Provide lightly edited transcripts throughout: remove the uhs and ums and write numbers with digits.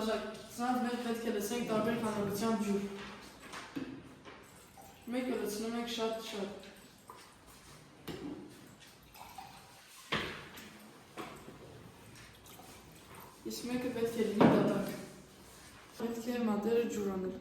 բաժակ, սրանց մեջ պետք է լցենք տարբեր քանակությամբ ջուր։ Մեկը լցնում ենք շատ-շատ։ Իսկ մեկը պետք է լինի դատարկ։ Պետք է մատերը ջուր անել։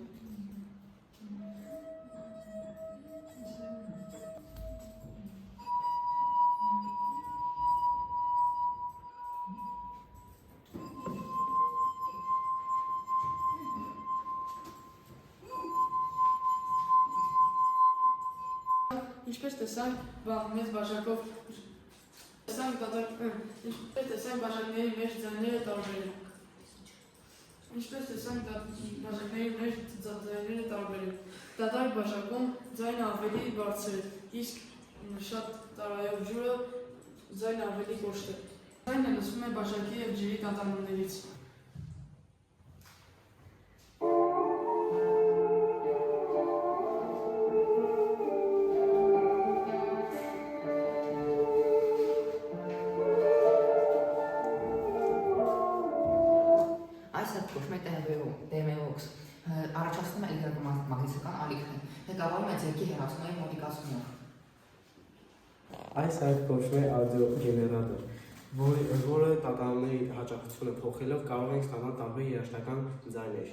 Ինչպես տեսանք, մեծ բաժակով բաժակների մեջ ձայները տարբեր են։ Դատարկ բաժակում ձայնը ավելի բարձր է, իսկ շատ տարայով ջուրը ձայնը ավելի կոշտ է։ Ձայնը լսվում է բաժակի և ջրի կատարումներից։ Այս հետ կոչվում է տերմեվոքս, առաջացնում է էլեկտրոմագնիսական ալիքներ, ղեկավարում է ձեռքի հեռացումների մոտիկացումով։ Այս հայտ կոչվում է աուդիոգեներատոր, որը տատանումների հաճախությունը փոխելով կարող ենք ստանալ տարբեր երաժշտական ձայներ։